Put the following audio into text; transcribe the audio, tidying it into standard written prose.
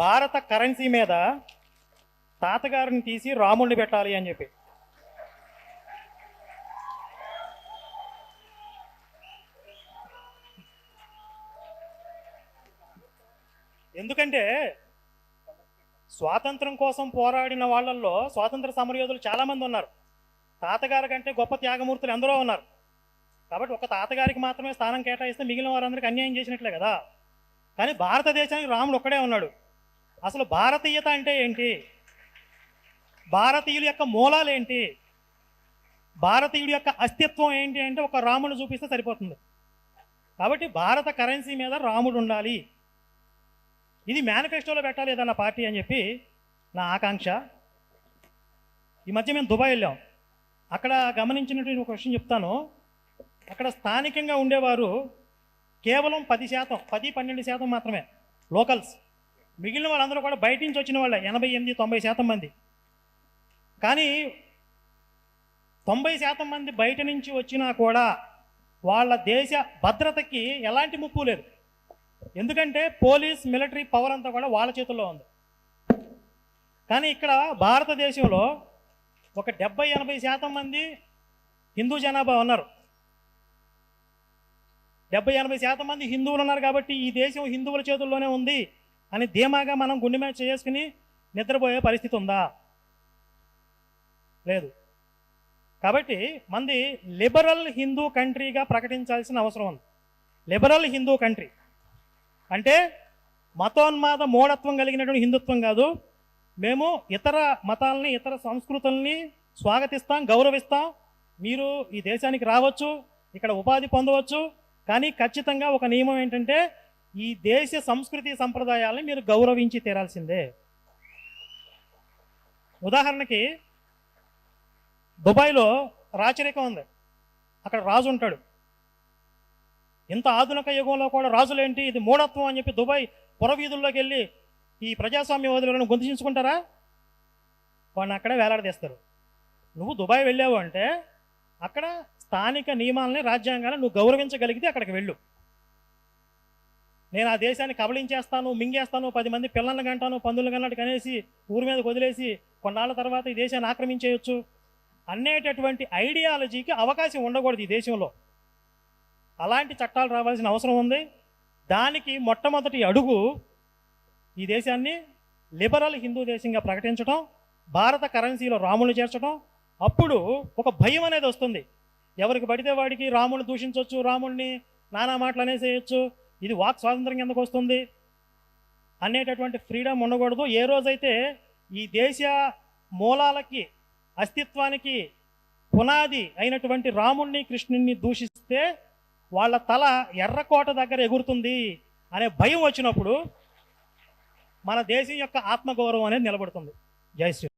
భారత కరెన్సీ మీద తాతగారిని తీసి రాముడిని పెట్టాలి అని చెప్పి. ఎందుకంటే స్వాతంత్రం కోసం పోరాడిన వాళ్ళల్లో స్వాతంత్ర సమరయోధులు చాలామంది ఉన్నారు. తాతగారి కంటే గొప్ప త్యాగమూర్తులు ఎందరో ఉన్నారు. కాబట్టి ఒక తాతగారికి మాత్రమే స్థానం కేటాయిస్తే మిగిలిన వారందరికీ అన్యాయం చేసినట్లే కదా. కానీ భారతదేశానికి రాముడు ఒక్కడే ఉన్నాడు. అసలు భారతీయత అంటే ఏంటి, భారతీయుల యొక్క మూలాలు ఏంటి, భారతీయుడి యొక్క అస్తిత్వం ఏంటి అంటే ఒక రాముడు చూపిస్తే సరిపోతుంది. కాబట్టి భారత కరెన్సీ మీద రాముడు ఉండాలి, ఇది మేనిఫెస్టోలో పెట్టాలి ఏదన్నా పార్టీ అని చెప్పి నా ఆకాంక్ష. ఈ మధ్య మేము దుబాయ్ వెళ్ళాం. అక్కడ గమనించినటువంటి ఒక విషయం చెప్తాను. అక్కడ స్థానికంగా ఉండేవారు కేవలం 10%, 10-12% మాత్రమే లోకల్స్. మిగిలిన వాళ్ళందరూ కూడా బయట నుంచి వచ్చిన వాళ్ళే, 88-90% మంది. కానీ 90% మంది బయట నుంచి వచ్చినా కూడా వాళ్ళ దేశ భద్రతకి ఎలాంటి ముప్పు లేదు. ఎందుకంటే పోలీస్ మిలిటరీ పవర్ అంతా కూడా వాళ్ళ చేతుల్లో ఉంది. కానీ ఇక్కడ భారతదేశంలో ఒక 70-80% మంది హిందూ జనాభా ఉన్నారు. 70-80% మంది హిందువులు ఉన్నారు. కాబట్టి ఈ దేశం హిందువుల చేతుల్లోనే ఉంది అని ధీమాగా మనం గుండె మీద చేసుకుని నిద్రపోయే పరిస్థితి ఉందా? లేదు. కాబట్టి మంది లిబరల్ హిందూ కంట్రీగా ప్రకటించాల్సిన అవసరం ఉంది. లిబరల్ హిందూ కంట్రీ అంటే మతోన్మాద మూఢత్వం కలిగినటువంటి హిందుత్వం కాదు. మేము ఇతర మతాలని, ఇతర సంస్కృతుల్ని స్వాగతిస్తాం, గౌరవిస్తాం. మీరు ఈ దేశానికి రావచ్చు, ఇక్కడ ఉపాధి పొందవచ్చు. కానీ ఖచ్చితంగా ఒక నియమం ఏంటంటే ఈ దేశ సంస్కృతి సంప్రదాయాలని మీరు గౌరవించి తీరాల్సిందే. ఉదాహరణకి దుబాయ్లో రాచరికం ఉంది. అక్కడ రాజు ఉంటాడు. ఇంత ఆధునిక యుగంలో కూడా రాజులేంటి, ఇది మూఢత్వం అని చెప్పి దుబాయ్ పురవీధుల్లోకి వెళ్ళి ఈ ప్రజాస్వామ్యవాదులను గొంతుచించుకుంటారా? వాడిని అక్కడే వేలాడదీస్తారు. నువ్వు దుబాయ్ వెళ్ళావు అంటే అక్కడ స్థానిక నియమాలని, రాజ్యాంగాలను నువ్వు గౌరవించగలిగితే అక్కడికి వెళ్ళు. నేను ఆ దేశాన్ని కబళించేస్తాను, మింగేస్తాను, 10 మంది పిల్లల్ని కంటాను, పందులు కన్నట్టు కనేసి ఊరి మీద వదిలేసి కొన్నాళ్ళ తర్వాత ఈ దేశాన్ని ఆక్రమించేయచ్చు అనేటటువంటి ఐడియాలజీకి అవకాశం ఉండకూడదు ఈ దేశంలో. అలాంటి చట్టాలు రావాల్సిన అవసరం ఉంది. దానికి మొట్టమొదటి అడుగు ఈ దేశాన్ని లిబరల్ హిందూ దేశంగా ప్రకటించడం, భారత కరెన్సీలో రాముని చేర్చడం. అప్పుడు ఒక భయం అనేది వస్తుంది. ఎవరికి పడితే వాడికి రాముని దూషించవచ్చు, రాముడిని నానా మాటలు అనేసేయచ్చు, ఇది వాక్ స్వాతంత్రం కిందకు వస్తుంది అనేటటువంటి ఫ్రీడమ్ ఉండకూడదు. ఏ రోజైతే ఈ దేశ మూలాలకి, అస్తిత్వానికి పునాది అయినటువంటి రాముణ్ణి, కృష్ణుణ్ణి దూషిస్తే వాళ్ళ తల ఎర్రకోట దగ్గర ఎగురుతుంది అనే భయం వచ్చినప్పుడు మన దేశం యొక్క ఆత్మగౌరవం అనేది నిలబడుతుంది. జై శ్రీ.